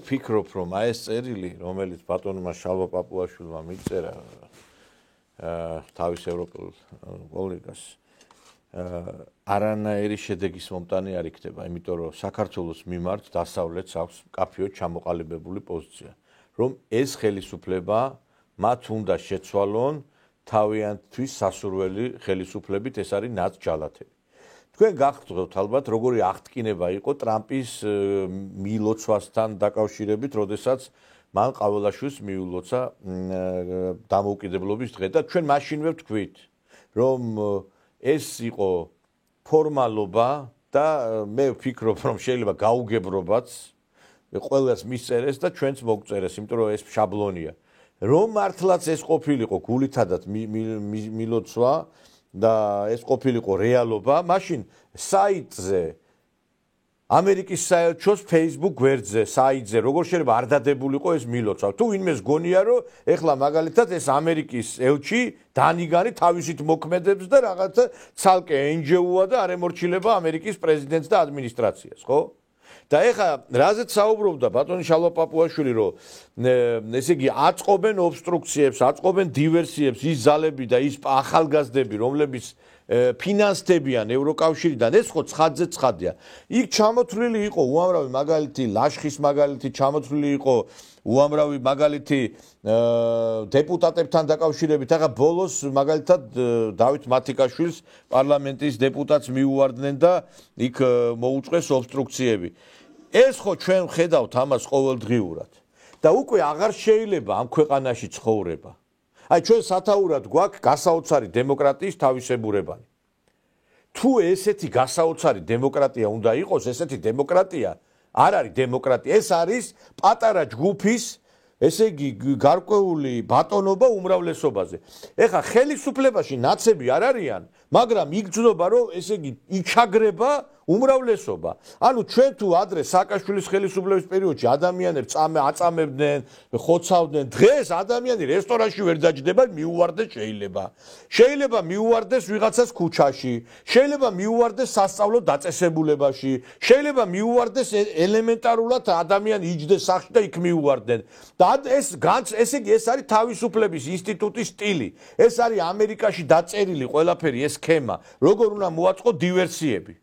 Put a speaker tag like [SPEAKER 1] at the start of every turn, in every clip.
[SPEAKER 1] ვფიქრობ, რომ აი ეს წერილი, რომელიც ბატონმა შალვა პაპუაშვილმა მიწერა თავის ევროპულ კოლეგას, არანაირი შედეგის მომტანი არ იქნება, იმიტომ რომ საქართველოს მიმართ დასავლეთს აქვს მკაფიოდ ჩამოყალიბებული პოზიცია, რომ ეს ხელისუფლება მათ უნდა შეცვალონ თავიანთვის სასურველი ხელისუფლებით, ეს არის ნაცჯალათები. თქვენ გახსოვთ ალბათ, როგორი აღტკინება იყო ტრამპის მილოცვასთან დაკავშირებით, როდესაც მან ყაველაშვილს მიულოცა დამოუკიდებლობის დღე და ჩვენ მაშინვე ვთქვით, რომ ეს იყო ფორმალობა და მე ვფიქრობ, რომ შეიძლება გაუგებრობაც ყველას მისწერეს და ჩვენც მოგწერეს, იმიტომ რომ ეს შაბლონია. რომ მართლაც ეს ყოფილიყო გულითადად მილოცვა და ეს ყოფილიყო რეალობა, მაშინ საიტზე ამერიკის საელჩოს Facebook გვერდზე, საიტზე, როგორ შეიძლება არ დადებულიყო ეს მილოცვა. თუ ვინმეს გონია, რომ ეხლა მაგალითად ეს ამერიკის ელჩი დანიგანი თავისით მოქმედებს და რაღაცა ცალკე NGO-ა და არ ემორჩილება ამერიკის პრეზიდენტს და ადმინისტრაციას, ხო? და ეხლა რაზეც საუბრობდა ბატონი შალვა პაპუაშვილი, რომ ესე იგი აწყობენ ობსტრუქციებს, აწყობენ დივერსიებს ის ძალები და ის ახალგაზრდები, რომლებიც ფინანსდებიან ევროკავშირიდან, ეს ხო ცხადზე ცხადია. იქ ჩამოთვლილი იყო უამრავი მაგალითი, ლაშხის მაგალითი, ჩამოთვლილი იყო უამრავი მაგალითი დეპუტატებთან დაკავშირებით. ახლა ბოლოს მაგალითად დავით მათიკაშვილს პარლამენტის დეპუტატს მიუვარდნენ და იქ მოუწყვეს ობსტრუქციები. ეს ხო ჩვენ ხედავთ ამას ყოველდღიურად. და უკვე აღარ შეიძლება ამ ქვეყანაში ცხოვრება. აი ჩვენ სათაურად გვაქვს გასაოცარი დემოკრატიის თავისებურებანი. თუ ესეთი გასაოცარი დემოკრატია უნდა იყოს, ესეთი დემოკრატია არ არის დემოკრატია, ეს არის პატარა ჯგუფის, ესე იგი გარკვეული ბატონობა უმრავლესობაზე. ეხლა ხელისუფლებაში ნაცები არ არიან, მაგრამ იგრძნობა, რომ ესე იგი იჩაგრება უმრავლესობა. ანუ ჩვენ თუ ადრე სააკაშვილის ხელისუფლების პერიოდში ადამიანებს აწამებდნენ, ხოცავდნენ, დღეს ადამიანი რესტორანში ვერ დაჯდება, მიუვარდეს შეიძლება. შეიძლება მიუვარდეს ვიღაცას ქუჩაში, შეიძლება მიუვარდეს სასწავლო დაწესებულებაში, შეიძლება მიუვარდეს ელემენტარულად ადამიანი იჯდეს სახში და იქ მიუვარდნენ. და ესე იგი ეს არის თავისუფლების ინსტიტუტის სტილი. ეს არის ამერიკაში დაწერილი ყველაფერი ეს სქემა, როგორ უნდა მოაწყო დივერსიები.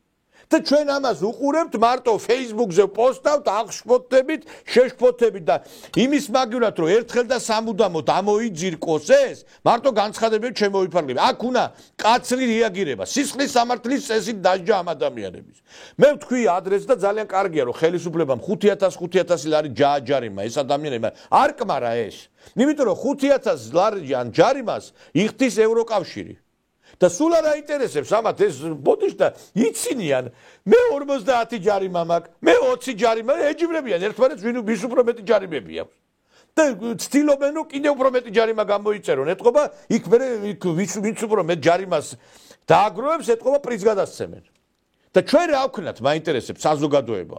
[SPEAKER 1] და ჩვენ ამას უყურებთ მარტო Facebook-ზე პოსტავთ, აღშფოთებით, შეშფოთებით და იმის მაგივრად რომ ერთხელ და სამუდამოდ ამოიძირკოს ეს, მარტო განცხადებები შემოიფარგლება. აქ უნდა კაცრი რეაგირება, სისხლის სამართლის წესით დასჯა ამ ადამიანების. მე ვთქვი ადრეს და ძალიან კარგია რომ ხელისუფლებამ 5,000 ლარი ჯააჯარიმა ეს ადამიანებმა. არ კმარა ეს. იმიტომ რომ 5,000 ლარი ან ჯარიმას იხდის ევროკავშირი. და სულ არ აინტერესებს ამათ ეს ბოდიშ და იცინიან მე 50 ჯარიმა მაქვს, მე 20 ჯარიმა, ეჯიბრებიან ერთმანეთს ვის უფრო მეტი ჯარიმები აქვს. და ცდილობენ რომ კიდევ უფრო მეტი ჯარიმა გამოიწერონ, ეთყობა იქ ვინც უფრო მეტ ჯარიმას დააგროვებს, ეთყობა პრიზს გადასცემენ. და ჩვენ რა ვქნათ, მაინტერესებს საზოგადოება.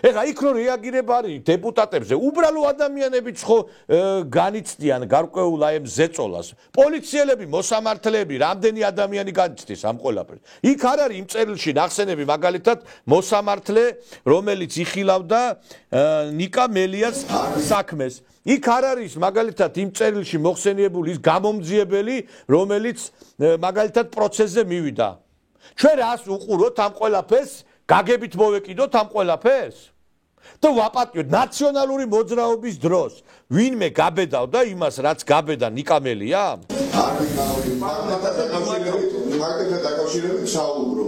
[SPEAKER 1] ეხლა იქ რო რეაგირება არის დეპუტატებზე, უბრალო ადამიანებიც ხო განიცდიან გარკვეულ აი ზეწოლას. პოლიციელები, მოსამართლეები, რამდენი ადამიანი განიცდის ამ ყველაფერს. იქ არ არის იმ წერილში ნახსენები მაგალითად მოსამართლე, რომელიც იხილავდა ნიკა მელიას საქმეს. იქ არ არის მაგალითად იმ წერილში მოხსენიებული ის გამომძიებელი, რომელიც მაგალითად პროცესზე მივიდა. ჩვენ რას უყუროთ ამ ყველაფერს? გაგებით მოვეკიდოთ ამ ყველაფერს? და ვაპატიოთ ნაციონალური მოძრაობის დროს ვინმე გაბედავდა იმას, რაც გაბედა ნიკამელია?
[SPEAKER 2] მაგალითად დაკავშირებით საუბრო.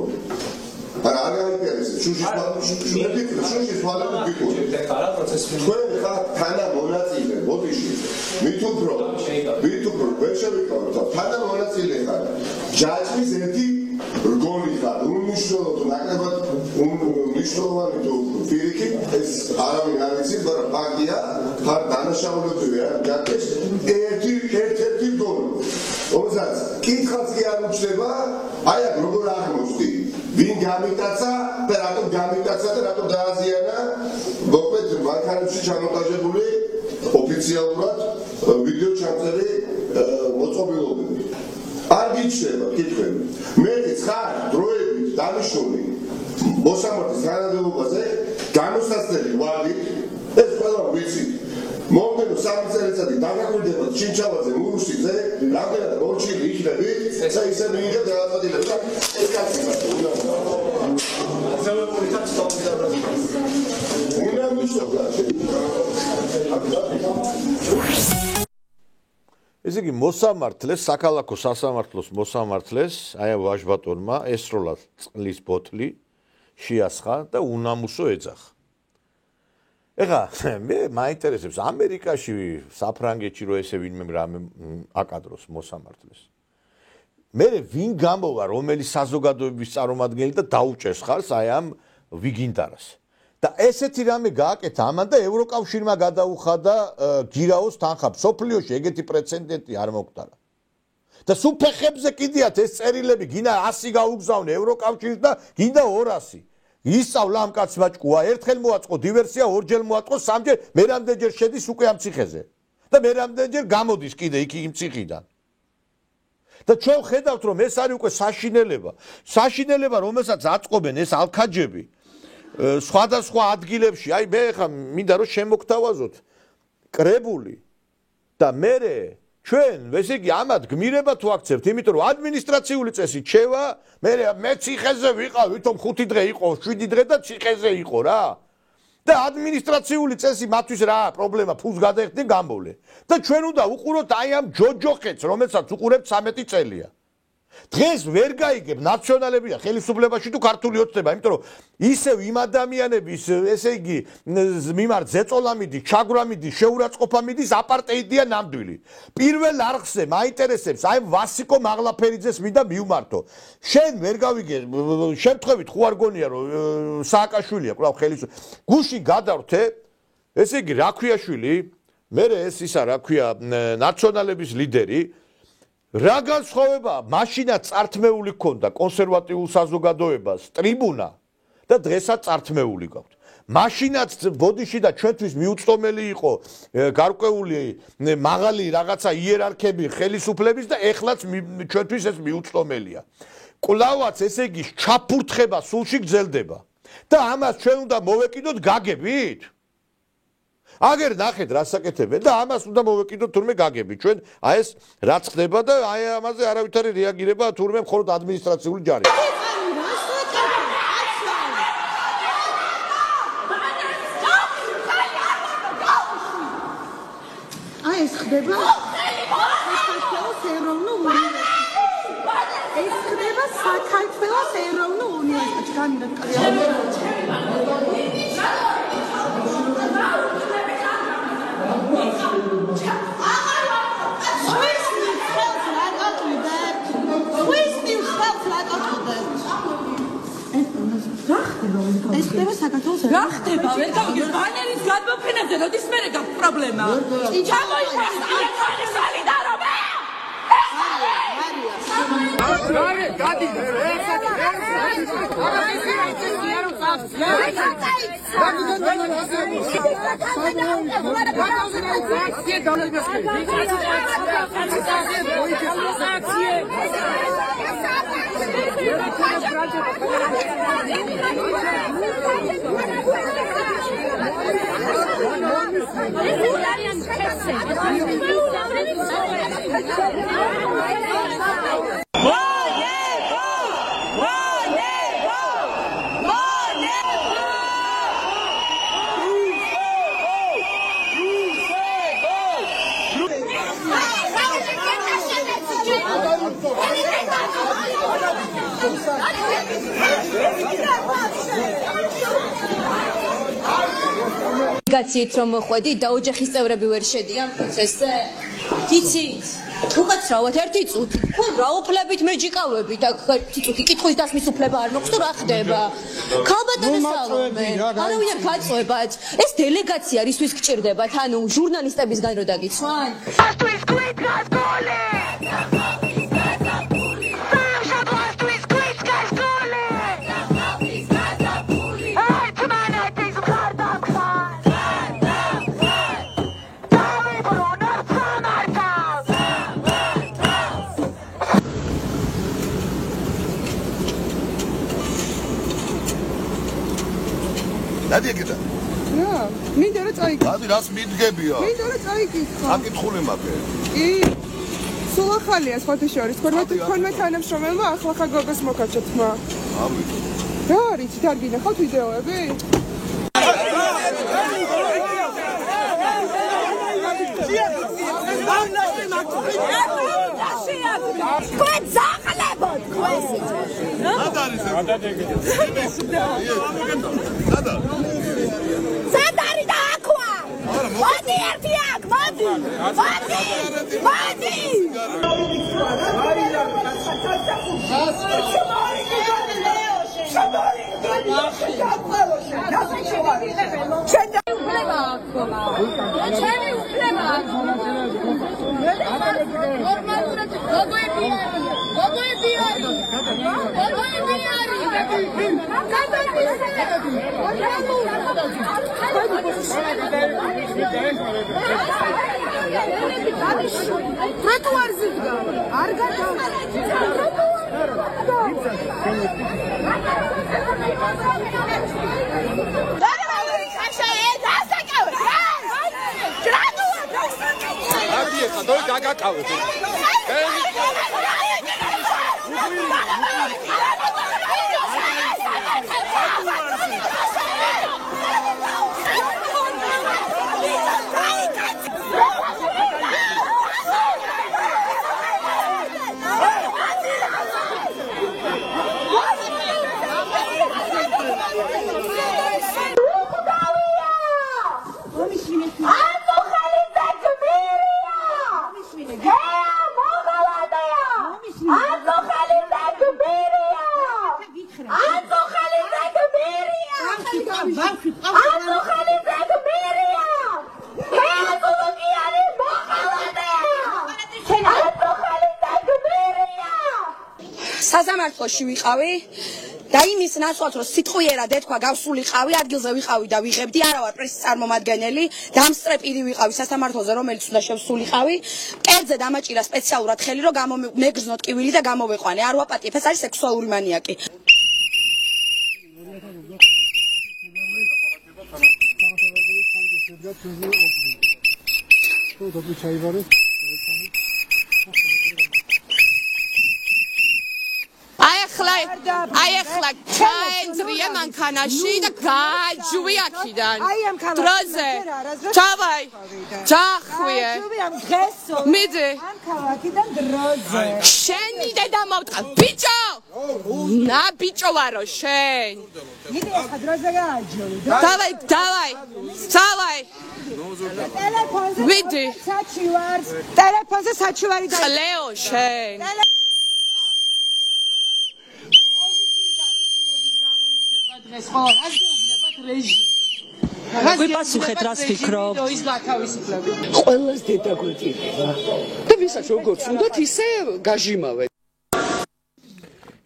[SPEAKER 2] არა აინტერესებს შუშის თვალები გიყურეთ. თქვენ ხართ თანა მონაწილე ბოდიში. მით უფრო ვერ შევიკავოთ თანა მონაწილე ხარ. ჯაჭვის ერთი რგოლი ხარ. უნიშნულო ნაკლებად უნიშნულოვანი თუ პირიქი ეს არავინ არ იცის, მაგრამ ფაქტია ხარ დანაშაულებრივია ჯაჭვის ერთ-ერთი რგოლი. რომელსაც კითხაც კი არ უჩნდება, აი აქ როგორ აღმოჩნდი. ვინ გამიტაცა და რატომ გამიტაცა და რატომ დააზიანა მოკლედ მანქანებში ჩამონტაჟებული ოფიციალურად ვიდეო ჩამწერი მოწყობილობები. არ გიჩნდება კითხვები. მე ხარ დროებით დანიშნული მოსამართლის თანამდებობაზე გამოსაცდელი ვარდით ეს ყველა ვიცი 3 წელიწადი დაგაკვირდება ჩინჩავაძე მურუსიძე რამდენად მორჩილი იქნებით და ისე მიიღეთ გადაწყვეტილებას ეს კაცი
[SPEAKER 1] ესე იგი მოსამართლეს საქალაქო სასამართლოს მოსამართლეს აი ვაჟბატონმა ესროლა წყლის ბოთლი შეასხა და უნამუსო ეძახა. ეხლა მე მაინტერესებს ამერიკაში საფრანგეთში რო ესე ვინმე რამე აკადროს მოსამართლეს. მე ვინ გამოვა რომელი საზოგადოების წარმომადგენელი და დაუჭერს ხარს აი ამ ვიგინდარას. და ესეთი რამე გააკეთა ამან და ევროკავშირმა გადაუხადა გირაოს თანხა. სოფლიოში ეგეთი პრეცედენტი არ მოხდარა. და სუფეხებზე კიდიათ ეს წერილები გინდა 100 გაუგზავნე ევროკავშირს და გინდა 200. ისწავლა ამ კაცმა ჭკუა, ერთხელ მოაწყო დივერსია, ორჯერ მოაწყო, სამჯერ, მერამდენჯერ შედის უკვე ამ ციხეზე. და მერამდენჯერ გამოდის კიდე იქ იმ ციხიდან. და ჩვენ ხედავთ რომ ეს არის უკვე საშინელება, რომელსაც აწყობენ ეს ალქაჯები სხვადასხვა ადგილებში. აი მე ხა მინდა რომ შემოგთავაზოთ კრებული და მე ჩვენ ესე იგი ამათ გმირება თუ აქცევთ, იმიტომ რომ ადმინისტრაციული წესი ჩევა, მე ციხეზე ვიყავ, ვითომ 5 დღე იყო, 7 დღე და ციხეზე იყო რა. და ადმინისტრაციული წესი მათთვის რა პრობლემა, ფულს გადაეხდნენ გამბოლე. და ჩვენ უნდა უყუროთ აი ამ ჯოჯოხეთს, რომელსაც უყურებთ 13 წელია. დღეს ვერ გაიგებ ნაციონალებია ხელისუფლებაში თუ ქართული ოცნება, იმიტომ რომ ისევ იმ ადამიანების ესე იგი მიმართ ზეწოლა მიდის, ჩაგვრა მიდის, შეურაცხყოფა მიდის, აპარტეიდია ნამდვილი. პირველ არხზე მაინტერესებს აი ვასიკო მაღლაფერიძეს მინდა მივმართო. შენ ვერ გავიგე შემთხვევით ხო არ გონია რომ სააკაშვილია კვლავ ხელისუფლება. გუში გადავრთე, ესე იგი რა ქვია შვილი, მე ეს ისა რა ქვია ნაციონალების ლიდერი რა განსხვავება მაშინაც წართმეული ქონდა კონსერვატიულ საზოგადოებას ტრიბუნა და დღესაც წართმეული გაქვთ. მაშინაც ბოდიში და ჩვენთვის მიუწვდომელი იყო გარკვეული მაღალი რაღაცა იერარქები ხელისუფლების და ეხლაც ჩვენთვის ეს მიუწვდომელია. კვლავაც ესე იგი ჩაფურთხება სულში გრძელდება და ამას ჩვენ უნდა მოვეკიდოთ გაგებით? აგერ ნახეთ რა საკეთებენ და ამას უნდა მოვეკიდოთ თურმე გაგები. ჩვენ აი ეს რაც ხდება და აი ამაზე არავითარი რეაგირება თურმე მხოლოდ ადმინისტრაციული ჯარი.
[SPEAKER 3] აი ეს ხდება საქართველოს ეროვნულ უნივერსიტეტში. ეს ხდება საქართველოს ეროვნულ უნივერსიტეტში. ეს ხდება საქართველოს
[SPEAKER 4] რა ხდება? ვერ გავიგე ბანერის გადმოფენაზე როდის მერე გაქვს პრობლემა? ჩამოიყვანს სოლიდარობა!
[SPEAKER 5] გაციეთ რომ ხვედი და ოჯახის წევრები ვერ შედიან პროცესზე. გიცით? უკაცრავად ერთი წუთი. ხო რა უფლებით მეჯიკავებით აქ წუთი კითხვის დასმის უფლება არ მოხს თუ რა ხდება? ქალბატონო სალომე, არავინ არ გაწევათ. ეს დელეგაცია რისთვის გჭირდებათ? ანუ ჟურნალისტებისგან რო დაგიცვან?
[SPEAKER 6] Астуის კვით გასგოლე.
[SPEAKER 2] Надя, где-то?
[SPEAKER 3] რა, მინდა რომ რომ წაიკითხო.
[SPEAKER 2] Ადი რას მიდგებია?
[SPEAKER 3] მინდა რომ წაიკითხო.
[SPEAKER 2] აკითხული მაქვს.
[SPEAKER 3] კი. სულ ახალია სხვათა შორის. თქვენმა თანამშრომელმა ახლა გოგოს მოკარჩა თმა.
[SPEAKER 2] ამით.
[SPEAKER 3] რა არის, არ გინახავთ ვიდეოები?
[SPEAKER 6] Quit zahlet! Sadari da aqua! Modi ertiak, modi! Modi!
[SPEAKER 4] სასამართლოში ვიყავი და იმის ნაცვლად რომ სიტყვიერად ეთქვა გავსულიყავი ადგილზე ვიყავი და ვიღებდი არა ვარ პრესის წარმომადგენელი დამსწრეპირი ვიყავი სასამართლოზე რომელიც უნდა შევსულიყავი კერძზე დამაჭირა სპეციალურად ხელი რომ მეგრძნოთ კივილი და გამოვეყვანე არ ვაპატიებ ეს არის სექსუალური მანიაკი აი ახლა ჩაენძრია მანქანაში და გააჯვი აქიდან დროზე ჩავაი ჩახვიე მიდი
[SPEAKER 3] აქედან დროზე
[SPEAKER 4] შენი დედა მოვტყა ბიჭო ნა ბიჭო ვარო შენ
[SPEAKER 3] მიდი ახლა დროზე გააჯვი
[SPEAKER 4] დავაი მიდი
[SPEAKER 3] ტელეფონზე საჩივარი და
[SPEAKER 4] ყლეო შენ
[SPEAKER 7] გვიპასუხეთ რას ფიქრობ?
[SPEAKER 8] ყველას დედა გვეტირება და ვისაც როგორც უნდათ ისე გაჟიმავე.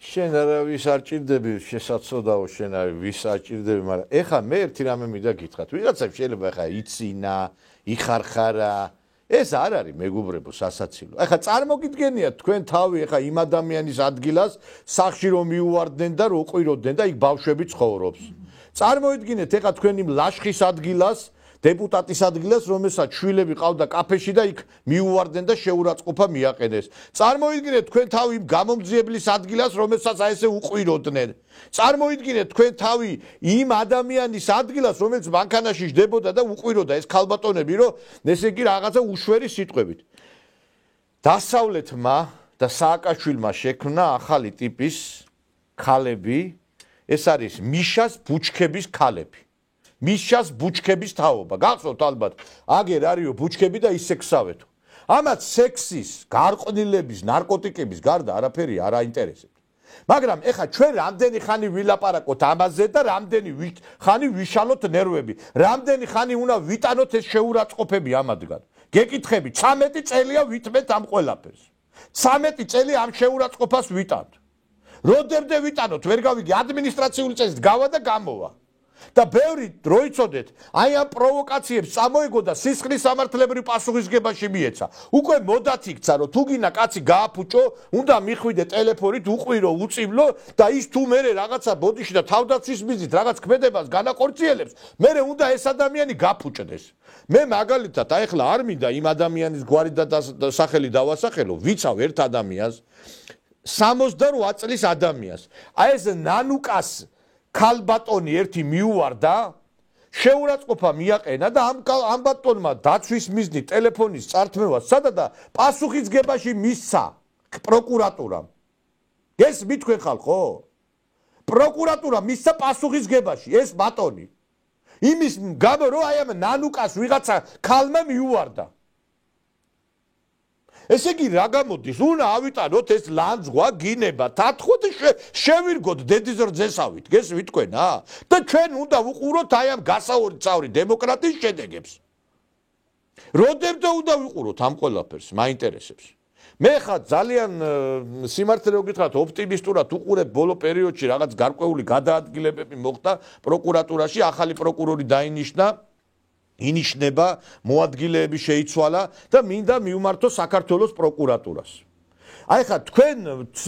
[SPEAKER 1] შენ არავის არ ჭირდები შესაძოდაო შენ არ ვის არ ჭირდები, მაგრამ ეხა მე ერთი რამე მინდა გითხრათ. ვიღაცამ შეიძლება ეხა იცინა, იხარხარა ეს არ არის მეგობრებო სასაცილო. ეხა წარმოგიდგენიათ თქვენ თავი ეხა იმ ადამიანის ადგილას სახში რომ მიუვარდნენ და რო ყვიროდნენ და იქ ბავშვები ცხოვრობს. წარმოიდგინეთ ეხა თქვენ იმ ლაშხის ადგილას, დეპუტატის ადგილას, რომელსაც შვილები ყავდა კაფეში და იქ მიუვარდნენ და შეურაცხყოფა მიაყენეს. წარმოიდგინეთ თქვენ თავი იმ გამომძიებლის ადგილას, რომელსაც აი ესე უყვიროდნენ. წარმოიდგინეთ თქვენ თავი იმ ადამიანის ადგილას, რომელიც მანქანაში ჯდებოდა და უყვიროდა ეს ქალბატონები, რომ ესე იგი რაღაცა უშვერი სიტყვებით. დასავლეთმა და სააკაშვილმა შექმნა ახალი ტიპის ქალები, ეს არის მიშას ბუჩქების ქალები. მიშას ბუჩქების თაობა. გახსოვთ ალბათ, აგერ არისო ბუჩქები და ისექსავეთო. ამათ სექსის, გარყვნილების, ნარკოტიკების გარდა არაფერი არ აინტერესებს. მაგრამ ეხა ჩვენ რამდენი ხანი ვილაპარაკოთ ამაზე და რამდენი ხანი ვიშალოთ ნერვები, რამდენი ხანი უნდა ვიტანოთ ეს შეურაცხყოფები ამადგან. გეკითხები, 13 წელია ვითმეთ ამ ყველაფერს. 13 წელი ამ შეურაცხყოფას ვიტანთ. როდემდე ვიტანოთ, ვერ გავიგე, ადმინისტრაციული წესით გავა და გამოვა. და ბევრი რო იცოდეთ, აი ამ პროვოკაციებს წამოეგო და სისხლის სამართლებრივ პასუხისგებაში მიეცა. უკვე მოდათ იქცა, რომ თუ გინდა კაცი გააფუჭო, უნდა მიხვიდე ტელეფონით, უყვირო, უწივლო და ის თუ მერე რაღაცა ბოდიში და თავდაცვის მიზნით რაღაც ქმედებას განაკორციელებს, მერე უნდა ეს ადამიანი გაფუჭდეს. მე მაგალითად აი ახლა არ მინდა იმ ადამიანის გვარი და სახელი დავასახელო, ვიცავ ერთ ადამიანს, 68 წლის ადამიანს. აი ეს ნანუკას ქალბატონი ერთი მიუვარდა, შეურაცხყოფა მიაყენა და ამ ბატონმა დაცვის მიზნით ტელეფონის წართმევა სცადა და პასუხისგებაში მისცა პროკურატურამ. გესმით თქვენ ხალხო? პროკურატურა მისცა პასუხისგებაში ეს ბატონი. იმის გამო რომ აი ამ ნანუკას ვიღაცა ქალმა მიუვარდა. ესე იგი რა გამოდის? უნდა ავიტანოთ ეს ლანძღვა, გინება, თათხოთ შევირგოთ დედის რძესავით. გესმით თქვენა? და ჩვენ უნდა ვუყუროთ აი ამ გასაოცარი დემოკრატიის შედეგებს. როდემდე უნდა ვიყუროთ ამ ყველაფერს, მაინტერესებს. მე ხა ძალიან სიმართლე რო გითხრათ, ოპტიმისტურად უყურებ ბოლო პერიოდში რაღაც გარკვეული გადაადგილებები მოხდა პროკურატურაში, ახალი პროკურორი დაინიშნა. ინიშნება, მოადგილეები შეიცვალა და მინდა მიუმართო საქართველოს პროკურატურას. აი ხა თქვენ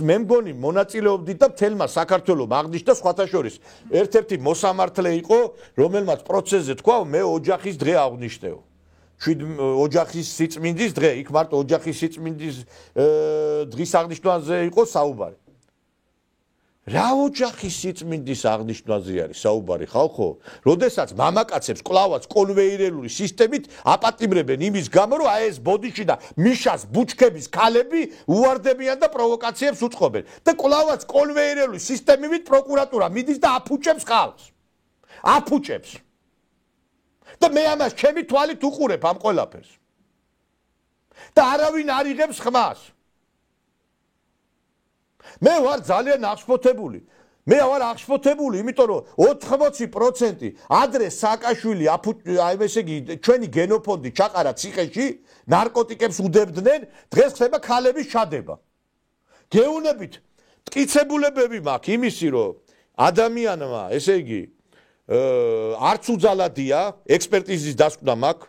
[SPEAKER 1] მე მგონი მონაწილეობდით და მთელმა საქართველოს აღნიშნა სხვათა შორის ერთ-ერთი მოსამართლე იყო, რომელმაც პროცესზე თქვა, მე ოჯახის დღე აღნიშნეო. ოჯახის სიწმინდის დღე, იქ მარტო ოჯახის სიწმინდის დღის აღნიშვნაზე იყო საუბარი. რა ოჯახის სიწმინდის აღნიშვნაზე არის საუბარი ხალხო? როდესაც მამაკაცებს კლავაც კონვეიერული სისტემით აპატიმრებენ იმის გამო, რომ აი ეს ბოდიში და მიშას ბუჩქების ქალები უვარდებიან და პროვოკაციებს უწყობენ. და კლავაც კონვეიერული სისტემით პროკურატურა მიდის და აფუჭებს ხალხს. აფუჭებს. და მე ამას ჩემი თვალით უყურებ ამ ყველაფერს. და არავინ არ იღებს ხმას. მე ვარ ძალიან აღშფოთებული. მე ვარ აღშფოთებული, იმიტომ რომ 80% ადრე სააკაშვილი აი ესე იგი ჩვენი გენოფონდი ჩაყარა ციხეში, ნარკოტიკებს უდებდნენ, დღეს ხდება ქალების ჩადება. გეუნებით მტკიცებულებები მაქვს იმისი, რომ ადამიანმა, ესე იგი, არც უძალადია, ექსპერტიზის დასკვნა მაქვს,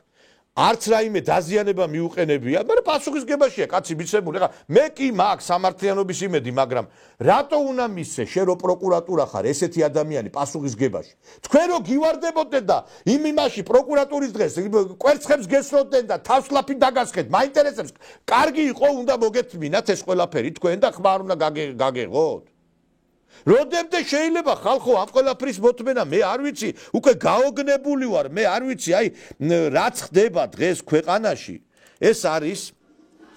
[SPEAKER 1] არც რაიმე დაზიანება მიუყენებია, მაგრამ პასუხისგებაშია კაცი მიცემული. ეხლა მე კი მაქვს სამართლიანობის იმედი, მაგრამ რატო უნდა მისცე შე რო პროკურატურა ხარ ესეთი ადამიანი პასუხისგებაში? თქვენ რო გივარდებოდეთ და იმ იმაში პროკურატურის დღეს კვერცხებს გესროდნენ და თავს ლაფი დაგასხეთ, მაინტერესებს, კარგი იყო, უნდა მოგეთმინათ ეს ყველაფერი თქვენ და ხმა არ უნდა გაგეღოთ? როდემდე შეიძლება ხალხო ამ ყველაფრის მოთმენა? მე არ ვიცი, უკვე გაოგნებული ვარ, მე არ ვიცი, აი რაც ხდება დღეს ქვეყანაში, ეს არის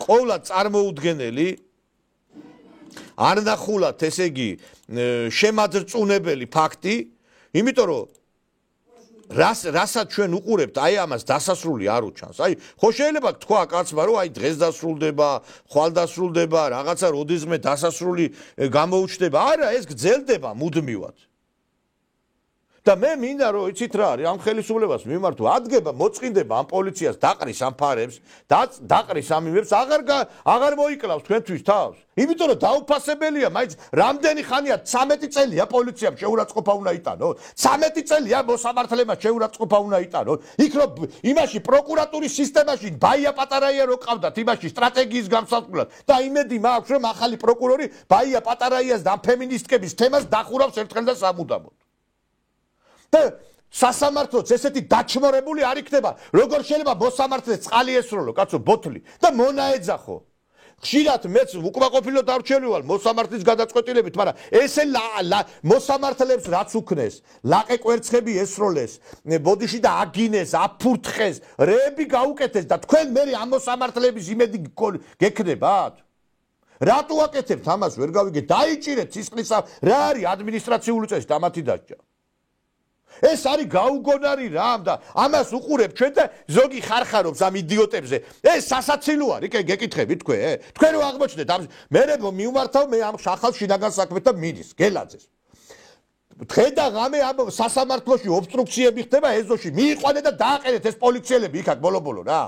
[SPEAKER 1] ყოვლად წარმოუდგენელი, არნახულად, ესე იგი, შემაძრწუნებელი ფაქტი, იმიტომ რომ რასაც ჩვენ უყურებთ, აი ამას დასასრული არ უჩანს. აი, ხო შეიძლება თქვა კაცმა, რომ აი დღეს დასრულდება, ხვალ დასრულდება, რაღაცა როდისმე დასასრული გამოუჩნდება. არა, ეს გრძელდება მუდმივად. და მე მინდა რომ იცით რა არის, ამ ხელისუფლებას მიმართო, ადგება, მოწყინდება ამ პოლიციას, დაყრის ამ ფარებს, დაყრის ამ იმებს, აღარ მოიკლავს თქვენთვის თავს. იმიტომ რომ დაუფასებელია, მაინც რამდენი ხანია 13 წელია პოლიციამ შეურაცხყოფა უნდა იტანოს. 13 წელია მოსამართლემა შეურაცხყოფა უნდა იტანოს. იქ რომ იმაში პროკურატურის სისტემაში ბაია პატარაია რო ყავდათ, იმაში სტრატეგიის გამსახურად და იმედი მაქვს რომ ახალი პროკურორი ბაია პატარაიას და ფემინისტკების თემას დახურავს ერთხელ და სამუდამოდ. და სასამართლოც ესეთი დაჩმორებული არ იქნება, როგორ შეიძლება მოსამართლე წყალი ესროლო, კაცო, ბოთლი და მონაეძახო. ხშირად მეც უკმაყოფილო დარჩენილი ვარ მოსამართლის გადაწყვეტილებით, მაგრამ ესე მოსამართლებს რაც უქნეს, ლაყე კვერცხები ესროლეს, ბოდიში და აგინეს, აფურთხეს, რეები გაუკეთეს და თქვენ მე ამ მოსამართლების იმედი გექნებათ? რატო აკეთებთ ამას? ვერ გავიგე, დაიჭირეთ სისხლისა, რა არის ადმინისტრაციული წესი და მათი დასჯა. ეს არის გაუგონარი რამ და ამას უყურებ ჩვენ და ზოგი ხარხარობს ამ იდიოტებზე. ეს სასაცილო არის, გეკითხებით თქვენ? თქვენ რო აღმოჩნდეთ ამ მე მიმართავ მე ამ შახალ შინაგან საქმეთა მინისტრს, გელაძეს. დღე და ღამე ამ სასამართლოში ობსტრუქციები ხდება ეზოში. მიიყვანეთ და დააყენეთ ეს პოლიციელები იქ ბოლო-ბოლო რა.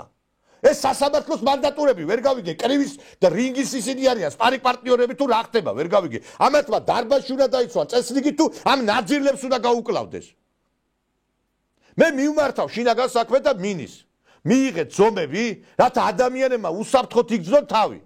[SPEAKER 1] ეს სასამართლოს მანდატურები ვერ გავიგე, კრივის და რინგის ისინი არიან, სპარინგ პარტნიორები თუ რა ხდება, ვერ გავიგე. ამათმა დარბაზში უნდა დაიცვან წესრიგი თუ ამ ნაძირლებს უნდა გაუკლავდეს. მე მივმართავ შინაგან საქმე და მინის. მიიღეთ ზომები, რათა ადამიანებმა უსაფრთხოდ იგრძნონ თავი.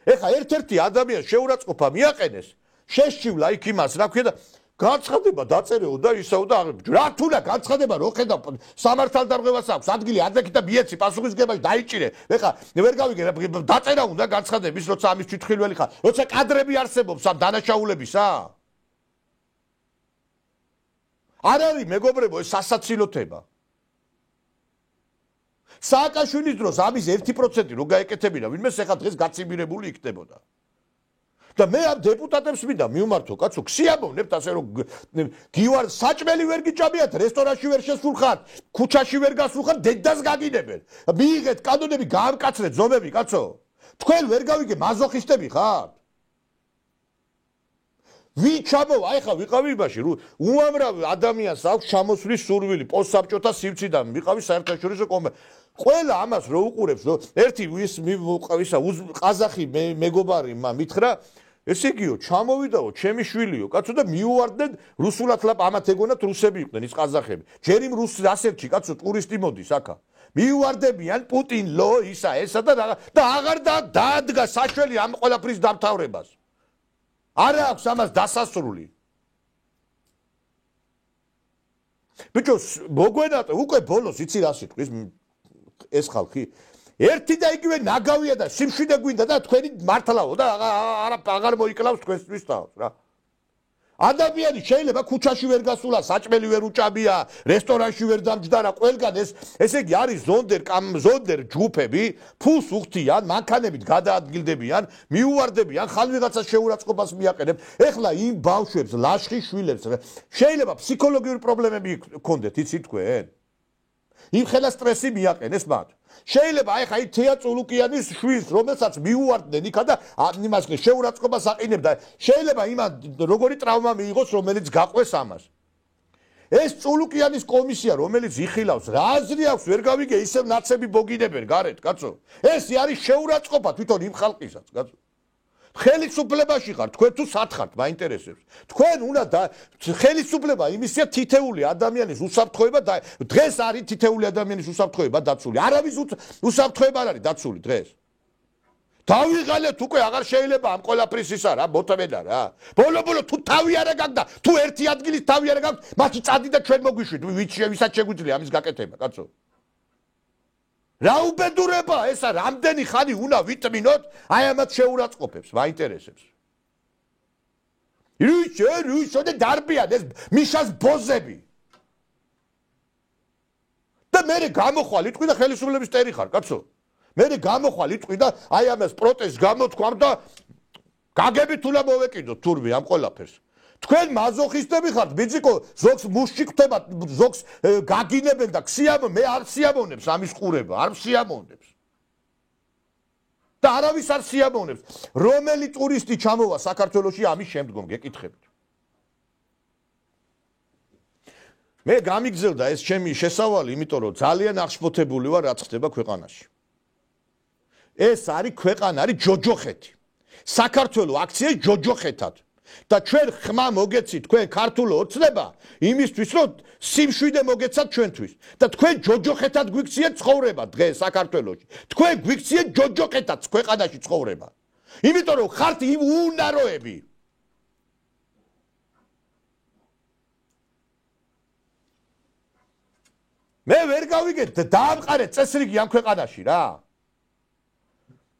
[SPEAKER 1] ეხლა ერთ-ერთი ადამიანს შეურაცხყოფა მიაყენეს, შეშჩივლა იქ იმას, რა ქვია და განცხადება დაწერეო და ისაო და რა თუნა განცხადება რო ხედავ სამართალდარღვევას აქვს ადგილი ადლექი და მიეცი პასუხისგებაში დაიჭირე. ეხლა ვერ გავიგე დაწერა უნდა განცხადების, როცა ამის თვითხილველი ხარ, როცა კადრები არსებობს ამ დანაშაულებისა. არ არის მეგობრებო ეს სასაცილოთება. სააკაშვილის დროს ამის 1% რო გაეკეთებინა, ვინმე ეხლა დღეს გაციმირებული იქნებოდა. და მე ამ დეპუტატებს მინდა მივმართო, კაცო, ქსიამოვნებთ ასე რომ გივარ საჭმელი ვერ გიჭამიათ, რესტორანში ვერ შესულხართ, ქუჩაში ვერ გასულხართ, დედას გაგინებენ. მიიღეთ კანონები, გაამკაცრეთ ზომები, კაცო. თქვენ ვერ გავიგე მაზოხისტები ხართ? ვინ ჩამოვა, ეხლა ვიყავი იმაში, უამრავ ადამიანს აქვს ჩამოსვლის სურვილი, პოსტსაბჭოთა სივრციდან ვიყავი საერთაშორისო ყველა ამას რო უყურებს, რომ ერთი ვისა ყაზახი მეგობარი მითხრა, ესე იგიო, ჩამოვიდაო, ჩემი შვილიო, კაცო და მიუვარდნენ რუსულად ამათ ეგონათ რუსები იყვნენ ის ყაზახები. ჯერ იმ რუს რასერჩი, კაცო, ტურისტი მოდის აქა. მიუვარდებიან პუტინ ლო ისა ესა და აღარ დაადგა საშველი ამ ყველაფრის დამთავრებას. არა აქვს ამას დასასრული. ბიჭო, მოგვენატე, უკვე ბოლოს იცი რა სიტყვის ეს ხალხი. ერთი და იგივე ნაგავია და სიმშვიდე გვინდა და თქვენი მართლაო და აღარ მოიკლავს თქვენთვის თავს რა. ადამიანი შეიძლება ქუჩაში ვერ გასულა, საჭმელი ვერ უჭამია, რესტორანში ვერ დამჯდარა, ყველგან ესე იგი არის ზონდერ ჯგუფები, ფულს უხდიან, მანქანებით გადაადგილდებიან, მიუვარდებიან, ხან ვიღაცას შეურაცხყოფას მიაყენებ. ეხლა იმ ბავშვებს, ლაშხის შვილებს შეიძლება ფსიქოლოგიური პრობლემები ჰქონდეთ, იცით თქვენ? იმ ხელა სტრესი მიაყენეს მათ. შეიძლება ეხლა აი თეა წულუკიანის შვილს, რომელსაც მიუვარდნენ იქა და იმას შეურაცხყოფას აყენებდა. შეიძლება იმან როგორი ტრავმა მიიღოს, რომელიც გაყვეს ამას. ეს წულუკიანის კომისია, რომელიც იხილავს, რა აზრი აქვს, ვერ გავიგე, ისევ ნაცები ბოგინებენ გარეთ, კაცო. ეს არის შეურაცხყოფა თვითონ იმ ხალხისაც, კაცო. ხელისუფლებაში ხარ, თქვენ თუ სათხართ, მაინტერესებს. თქვენ უნდა ხელისუფლება იმისია თითეული ადამიანის უსაფრთხოება და დღეს არის თითეული ადამიანის უსაფრთხოება დაცული. არავის უსაფრთხოება არ არის დაცული დღეს. დავიღალეთ უკვე აღარ შეიძლება ამ ყველაფრის ისა რა, მოთმენა რა. ბოლო თუ თავი არა გაქვს და თუ ერთი ადგილის თავი არა გაქვს, მაშინ წადი და ჩვენ მოგვიშვით, ვისაც შეგვიძლია ამის გაკეთება, კაცო. რა უბედურება ესა, რამდენი ხანი უნდა ვიტმინოთ აი ამათ შეურაცხყოფებს, მაინტერესებს. რუსო და დარბიან ეს მიშას ბოზები. და მე გამოხვალ იტყვი და ხელისუფლების ტერი ხარ, კაცო. მე გამოხვალ იტყვი და აი ამას პროტესტს გამოთქვამ და გაგებით უნდა მოვეკიდოთ თურმე ამ ყველაფერს. თქვენ მაზოხისტები ხართ, ბიძიკო, ზოგს მუშში ხდება, ზოგს გაგინებენ და მე არ სიამოვნებს ამის ყურება, არ სიამოვნებს. და არავის არ სიამოვნებს. რომელი ტურისტი ჩამოვა საქართველოში ამის შემდგომ, გეკითხებით. მე გამიგზელდა ეს ჩემი შესავალი, იმიტომ რომ ძალიან აღშფოთებული ვარ, რაც ხდება ქვეყანაში. ეს არის ქვეყანა, არის ჯოჯოხეთი. საქართველოს აქცია ჯოჯოხეთად. და ჩვენ ხმა მოგეცით თქვენ ქართულ ოცნება იმისთვის რომ სიმშვიდე მოგეცათ ჩვენთვის და თქვენ ჯოჯოხეთად გვიქციეთ ცხოვრება დღეს საქართველოში თქვენ გვიქციეთ ჯოჯოხეთად ქვეყანაში ცხოვრება იმიტომ რომ ხართ იმ უნაროები მე ვერ გავიგეთ დაამყარეთ წესრიგი ამ ქვეყანაში რა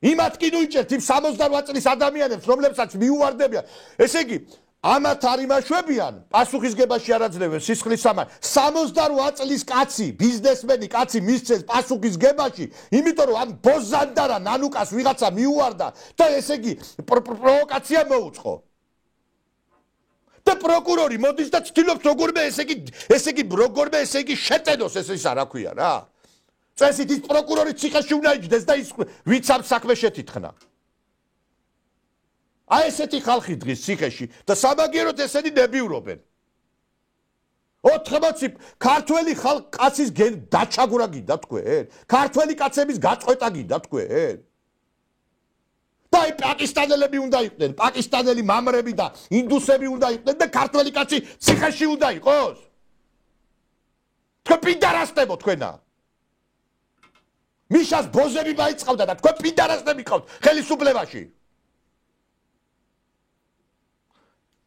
[SPEAKER 1] იმათ კი ნუიჭერთ იმ 68 წლის ადამიანებს, რომლებსაც მიუვარდებიან. ესე იგი, ამათ არ იმაშვებიან, პასუხისგებაში არ აძლევენ სისხლის სამარ. 68 წლის კაცი, ბიზნესმენი კაცი მისცეს პასუხისგებაში, იმიტომ რომ ამ ბოზანდარა ნანუკას ვიღაცა მიუვარდა და ესე იგი პროვოკაცია მოუწყო. და პროკურორი მოდის და ცდილობს როგორმე ესე იგი შეტენოს ეს ისა რა ქვია რა. წესით ის პროკურორი ციხეში უნდა იჯდეს და ის ვიც ამ საქმეს შეთითხნა. აი ესეთი ხალხი დღეს ციხეში და სამაგიეროდ ესენი ნებიურობენ. 80 ქართველი კაცის დაჩაგვრა გინდა თქვენ? ქართველი კაცების გაწყვეტა გინდა თქვენ? და აი პაკისტანელები უნდა იყვნენ, პაკისტანელი მამრები და ინდუსები უნდა იყვნენ და ქართველი კაცი ციხეში უნდა იყოს. თქვენ პიდარასტებო თქვენა. მიშას ბოზები მაიწყავდა და თქვენ პიდარასტები ყავთ ხელისუფლებაში.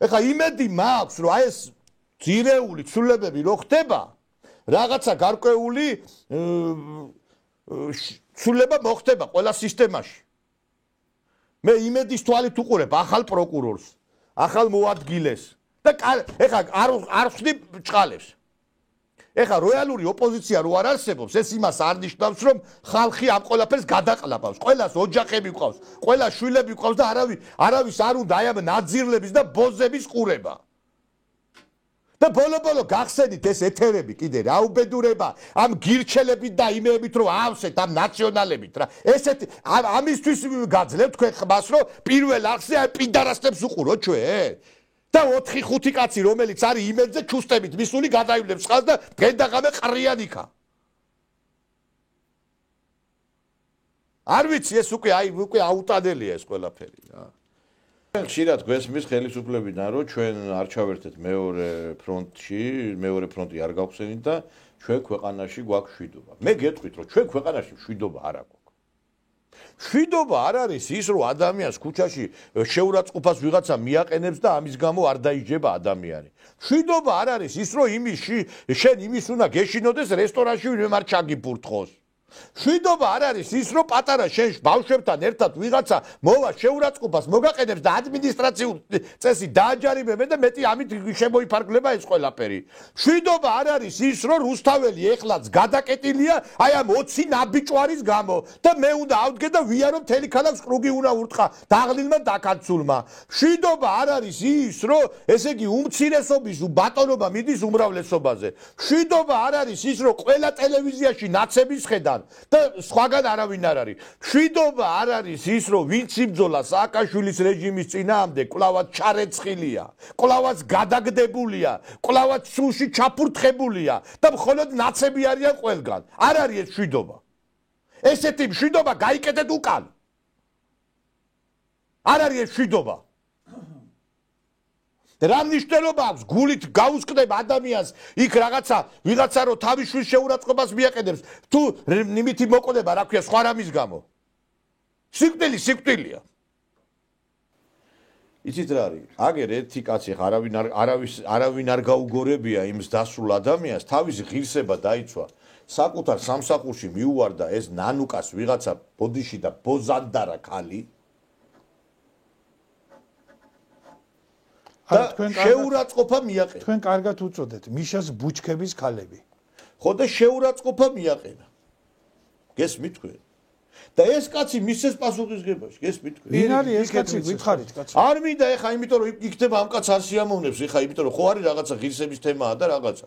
[SPEAKER 1] ეხა იმედი მაქვს, რომ აი ეს ძირეული ცვლილებები რო ხდება, რაღაცა გარკვეული ცვლილება მოხდება ყველა სისტემაში. მე იმედის თვალით უყურებ ახალ პროკურორს, ახალ მოადგილეს და ეხა არ ხსნი ჭყალებს. ეხა როიალური ოპოზიცია რო არ არსებობს, ეს იმას არ ნიშნავს, რომ ხალხი ამ ყველაფერს გადაყლაპავს. ყველას ოჯახები ყავს, ყველას შვილები ყავს და არავის არ უნდა აი ამ ნაძირლების და ბოზების ყურება. და ბოლო-ბოლო გახსენით ეს ეთერები კიდე რა უბედურება ამ გირჩელებით და იმეებით რომ ავსეთ ამ ნაციონალებით რა. ესეთი ამისთვის გაძლევთ თქვენ ხმას რომ პირველ არხზე აი პიდარასტებს უყუროთ ჩვენ. და 4-5 კაცი რომელიც არის იმედზე ჩუსტებით მისული გადაივლებს ხალხს და დღე-დაღამე ყრიან იქა. არ ვიცი ეს უკვე აუტანელია ეს ყველაფერი რა. ხშირად გვესმის ხელისუფლებიდან რომ ჩვენ არ ჩავერთეთ მეორე ფრონტი არ გავხსენით და ჩვენ ქვეყანაში გვაქვს მშვიდობა. მე გეტყვით რომ ჩვენ ქვეყანაში მშვიდობა არ აქვს. მშვიდობა არ არის ის რომ ადამიანს ქუჩაში შეურაცხყოფას ვიღაცა მიაყენებს და ამის გამო არ დაიჯება ადამიანი. მშვიდობა არ არის ის რომ შენ იმის უნდა გეშინოდეს რესტორანში ვინმე არ ჩაგიფურთხოს. მშვიდობა არ არის ის რომ პატარა შენ ბავშვებთან ერთად ვიღაცა მოვა შეურაცხყოფას მოგაყენებს და ადმინისტრაციულ წესი დააჯარიმებენ და მეტი ამით შემოიფარგლება ეს ყველაფერი. მშვიდობა არ არის ის რომ რუსთაველი ეხლაც გადაკეტილია აი ამ 20 ნაბიჭვარის გამო და მე უნდა ავდგე და ვიარო მთელი ქალაქს კრუგი უნდა ურთხა დაღლილმა დაკაცულმა. მშვიდობა არ არის ის რომ ესე იგი უმცირესობის ბატონობა მიდის უმრავლესობაზე. მშვიდობა არ არის ის რომ ყველა ტელევიზიაში ნაცების ხედან და სხვაგან არავინ არ არის. მშვიდობა არ არის ის რომ ვინც იბრძოლა სააკაშვილის რეჟიმის წინააღმდეგ კვლავაც ჩარეცხილია, კვლავაც გადაგდებულია, კვლავაც სულში ჩაფურთხებულია და მხოლოდ ნაცები არიან ყველგან. არ არის ეს მშვიდობა. ესეთი მშვიდობა გაიკეთეთ უკან. არ არის ეს მშვიდობა. რა მნიშვნელობა აქვს გულით გაუსკდება ადამიანს იქ ვიღაცა რომ თავის შვილს შეურაცხყოფას მიაყენებს თუ ნიმითი მოყოლება რა ქვია სხვა რამის გამო. სიკვდილია. იცით რა არის? აგერ ერთი კაცი არავინ არ გაუგორებია იმს დასრულ ადამიანს, თავისი ღირსება დაიცვა. საკუთარ სამსახურში მიუვარდა ეს ნანუკას ვიღაცა ბოდიში და ბოზანდარა ქალი. და შეურაცხყოფა მიაყენა.
[SPEAKER 9] თქვენ კარგად უწოდეთ მიშას ბუჩქების ქალები.
[SPEAKER 1] ხო და შეურაცხყოფა მიაყენა. გესმით თქვენ? და ეს კაცი მისცეს პასუხისგებაში, გესმით თქვენ?
[SPEAKER 9] ვინ არის ეს კაცი? გითხარით კაცი.
[SPEAKER 1] არ მინდა ეხა იმიტომ რომ იქნება ამ კაცს არ სიამოვნებს ეხა იმიტომ რომ ხო არის რაღაცა ღირსების თემაა და რაღაცა.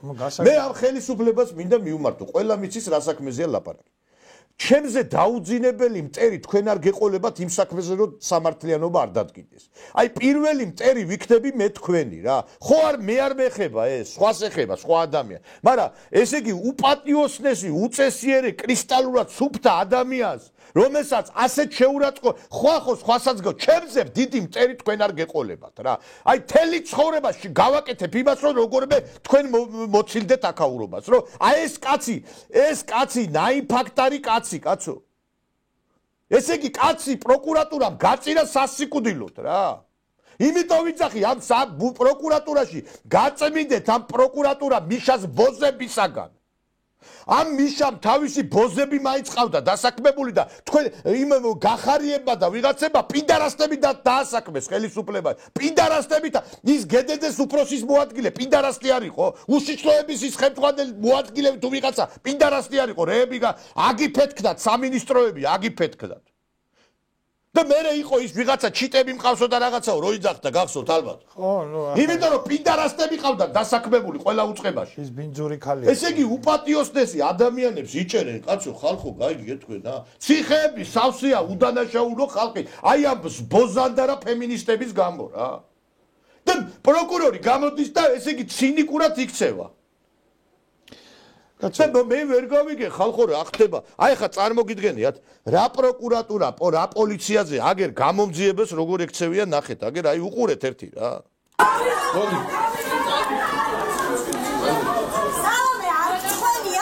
[SPEAKER 1] მე ამ ხელისუფლებას მინდა მიუმართო. ყველა მიცის რა საქმეზეა ლაპარაკი. ჩემზე დაუძინებელი მტერი თქვენ არ გეყოლებათ იმ საქმეზე რომ სამართლიანობა არ დადგინდეს. აი პირველი მტერი ვიქნები მე თქვენი რა. ხო არ მე არ მეხება ეს, სხვას ეხება, სხვა ადამიანი. მაგრამ ესე იგი უპატიოსნესი, უწესიერი, კრისტალურად სუფთა ადამიანს, რომელსაც ასეთ შეურაცხყოფა, ხო სხვასაც გო, ჩემზე დიდი მტერი თქვენ არ გეყოლებათ რა. აი თელი ცხოვრებაში გავაკეთებ იმას რომ როგორმე თქვენ მოცილდეთ აკაურობას, რომ აი ეს კაცი ნაიფაქტარი კაცი კაცო. ესე იგი კაცი პროკურატურამ გაწირა სასიკვდილოდ რა. იმიტომ ვიცახი ამ პროკურატურაში გაწმინდეთ ამ პროკურატურა მიშას ბოზებისაგან. ამ მიშამ თავისი ბოზები მაიწყავდა დასაქმებული და თქვენ იმ გახარიება და ვიღაცება პიდარასტები დაასაქმეს ხელისუფლება. პიდარასტები და ის გედედეს უფროსის მოადგილე პიდარასტი არისო? უშიშროების ის ხელმძღვანელი მოადგილე თუ ვიღაცა პიდარასტი არისო? რეები აგიფეთქდათ სამინისტროები აგიფეთქდათ. და მერე იყო ის ვიღაცა ჩიტები მყავსო და რაღაცაო რო იძახდა გახსოვთ ალბათ.
[SPEAKER 9] ხო, ნუ
[SPEAKER 1] იმიტომ რომ პიდარასტები ყავდა დასაქმებული ყველა უწყებაში.
[SPEAKER 9] ის ბინძური ქალი.
[SPEAKER 1] ესე იგი უპატიოსნესი ადამიანებს იჭერენ კაცო ხალხო გაიგეთ თქვენ რა. ციხეები სავსეა უდანაშაულო ხალხი. აი ამ ბოზანდარა ფემინისტების გამო რა. და პროკურორი გამოდის და ესე იგი ცინიკურად იქცევა. მე ვერ გავიგე ხალხო რა ხდება. აი ხა წარმოგიდგენიათ რა პროკურატურა, რა პოლიციაზე აგერ გამომძიებას როგორ ექცევიან ნახეთ. აგერ აი უყურეთ ერთი რა.
[SPEAKER 6] სალომე არ თქვენი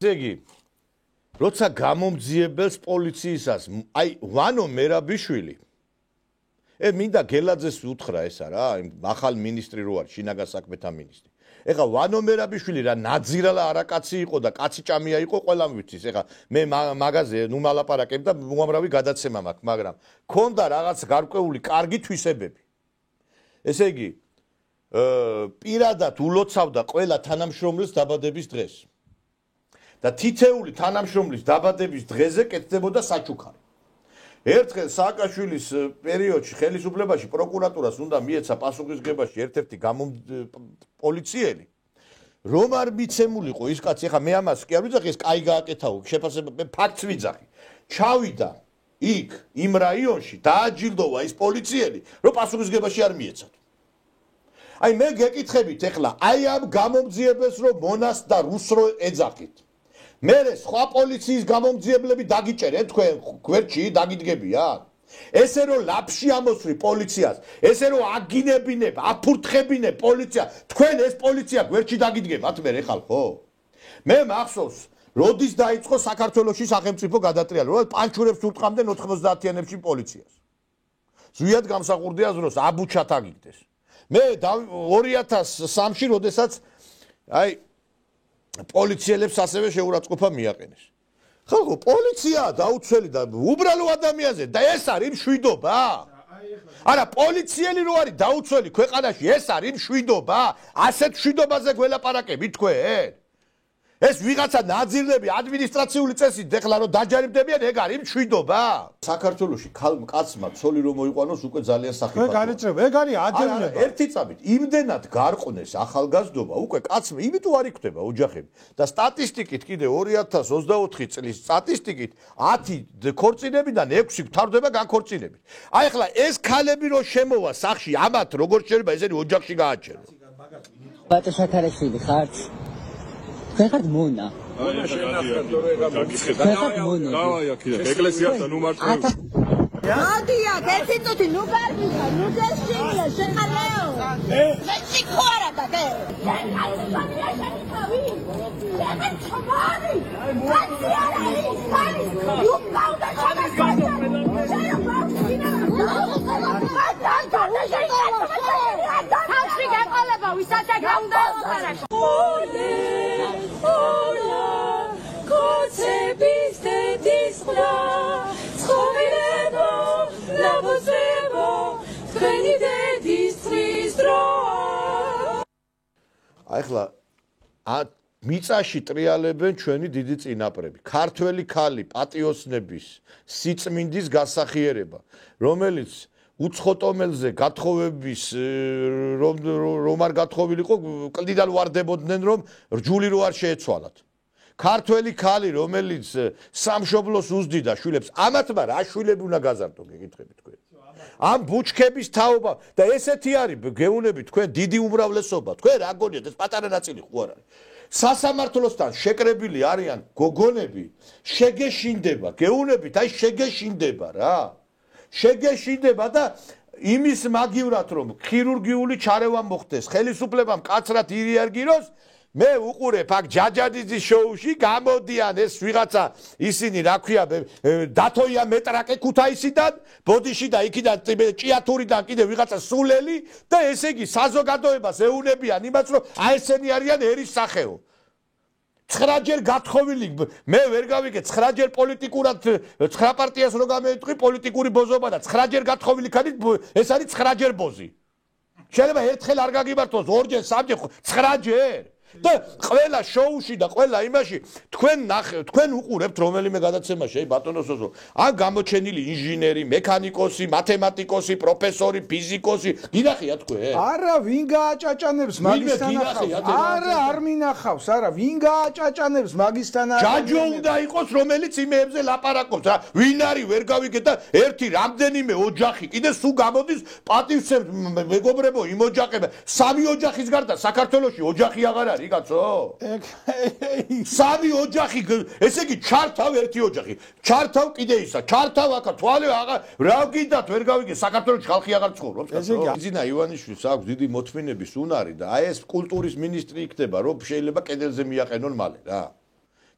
[SPEAKER 1] ზეგი როცა გამომძიებელს პოლიციისას აი ვანო მერაბიშვილი მინდა გელაძეს უთხრა ესა რა იმ ახალ მინისტრი რო არის შინაგან საქმეთა მინისტრი ეხა ვანო მერაბიშვილი რა ნაძირალა არაკაცი იყო და კაცი ჭამია იყო ყველამ ვიცის ეხა მე მაგაზე ნუ მალაპარაკებ და უამრავი გადაცემა მაქვს მაგრამ ქონდა რაღაც გარკვეული კარგი თვისებები ესე იგი პირადად ულოცავდა ყველა თანამშრომლის დაბადების დღეს და თითეული თანამშრომლის დაბადების დღეზე კეთდებოდა საჩუქარი. ერთხელ სააკაშვილის პერიოდში ხელისუფლებაში პროკურატურას უნდა მიეცა პასუხისგებაში ერთ-ერთი პოლიციელი რომ არ მიცემულიყო ის კაცი ხა მე ამას კი არ ვიძახი ეს კაი გააკეთაო შეფასება მე ფაქტს ვიძახი ჩავიდა იქ იმ რაიონში დააჯილდოვა ის პოლიციელი რომ პასუხისგებაში არ მიეცათ აი მე გეკითხებით ეხლა აი ამ გამომძიებელს რომ მონას და რუსს რო ეძახით მერე სხვა პოლიციის გამომძიებლები დაგიჭერენ თქვენ გვერდში დაგიდგებიან ესე რომ ლაფში ამოსვრი პოლიციას ესე რომ აგინებინებ აფურთხებინებ პოლიცია თქვენ ეს პოლიცია გვერდში დაგიდგებათ მე ხალხო მე მახსოვს როდის დაიწყო საქართველოში სახელმწიფო გადატრიალება რომ პანჩურებს ურტყამდნენ 90-იანებში პოლიციას ზვიად გამსახურდია ზროს აბუჩათ აგიგდეს მე 2003-ში როდესაც აი პოლიციელებს ასევე შეურაცხყოფა მიაყენეს. ხალხო, პოლიცია დაუცველი და უბრალო ადამიანზე და ეს არის მშვიდობა? არა, პოლიციელი რო არის დაუცველი ქვეყანაში, ეს არის მშვიდობა? ასეთ მშვიდობაზე გველაპარაკებით თქვენ? ეს ვიღაცა ნაძირლები ადმინისტრაციული წესით ეხლა რომ დაჯერებდებიან, ეგ არის მშვიდობა? საქართველოში კაცმა ცოლი რომ მოიყვანოს უკვე ძალიან სახიფათოა.
[SPEAKER 9] ეგ არის წრე, ეგ არის ადევნება.
[SPEAKER 1] ერთი წამით იმდენად გარყვნეს ახალგაზრდობა, უკვე კაცმა იმიტომ არ იქნება ოჯახები და სტატისტიკით კიდე 2024 წლის სტატისტიკით 10 ქორწინებიდან 6 გვთავრდება განქორწინებით. აი ახლა ეს ქალები რო შემოვა სახში, ამათ როგორ შეიძლება ესენი ოჯახში გააჩეროს?
[SPEAKER 7] ბატონ შაქარაშვილი ხართ? ხერხად მონა.
[SPEAKER 10] ეკლესიასთან უმარტივ.
[SPEAKER 6] მოდია, ერთი წუთი, ნუ გარბიხა, ნუ გესწინია, შეხალეო. მე სიქوارა და მე. ეს ჩამარი. კაცი არ არის, კაცი. ნუ გავდა
[SPEAKER 1] ახლა მიწაში ტრიალებენ ჩვენი დიდი წინაპრები. ქართველი ქალი პატიოსნების სიწმინდის გასახიერება, რომელიც უცხოტომელზე გათხოვების რომ არ გათხოვილიყო, კლდიდან ვარდებოდნენ რომ რჯული რო არ შეეცვალათ. ქართველი ქალი, რომელიც სამშობლოს უზდიდა შვილებს, ამათმა რა შვილები უნდა გაზარდო, გეკითხებით თქვენ. ამ ბუჩქების თაობა და ესეთი არის გეუნები თქვენ დიდი უმრავლესობა. თქვენ რა გონიათ ეს პატარა ნაწილი ხო არ არის? სასამართლოსთან შეკრებილი არიან გოგონები, შეგეშინდება, გეუნებით, აი შეგეშინდება რა. შეგეშინდება და იმის მაგივრად რომ ქირურგიული ჩარევა მოხდეს, ხელისუფლებამ კაცრად ირიარგიროს, მე უყურებ აქ ჯაჯადიძის შოუში გამოდიან ეს ვიღაცა ისინი რა ქვია დათოია მეტრაკე ქუთაისიდან ბოდიში და იქიდან ჭიათურიდან კიდე ვიღაცა სულელი და ესე იგი საზოგადოებას ეუნებიან იმას რომ აი ესენი არიან ერის სახეო 9-ჯერ გათხოვილი მე ვერ გავიგე 9-ჯერ პოლიტიკურად 9 პარტიას რო გამეიტყვი პოლიტიკური ბოზობა და 9-ჯერ გათხოვილი ქანით ეს არის 9-ჯერ ბოზი შეიძლება ერთხელ არ გაგიმართოს 2-ჯერ 3-ჯერ 9-ჯერ და ყველა შოუში და ყველა იმაში თქვენ უყურებთ რომელიმე გადაცემაში აი ბატონო სოზო ან გამოჩენილი ინჟინერი, მექანიკოსი, მათემატიკოსი, პროფესორი, ფიზიკოსი გინახია თქვენ?
[SPEAKER 9] არა, ვინ გააჭაჭანებს მაგისთან ახავს? არა, არ მინახავს, არა, ვინ გააჭაჭანებს მაგისთან ახავს?
[SPEAKER 1] ჯაჯო უნდა იყოს რომელიც იმეებზე ლაპარაკობს რა. ვინ არის ვერ გავიგეთ და ერთი რამდენიმე ოჯახი კიდე სულ გამოდის პატივცემს მეგობრებო იმ ოჯახებმა. 3 ოჯახის გარდა საქართველოში ოჯახი აღარ არის კაცო? სამი ოჯახი, ესე იგი ჩართავ ერთი ოჯახი. ჩართავ კიდე ისა, ჩართავ აქა თვალე აღარ რა გიდათ ვერ გავიგე საქართველოში ხალხი აღარ ცხოვრობს კაცო. ზინა ივანიშვილს აქვს დიდი მოთმინების უნარი და აი ეს კულტურის მინისტრი იქნება, რომ შეიძლება კედელზე მიაყენონ მალე რა.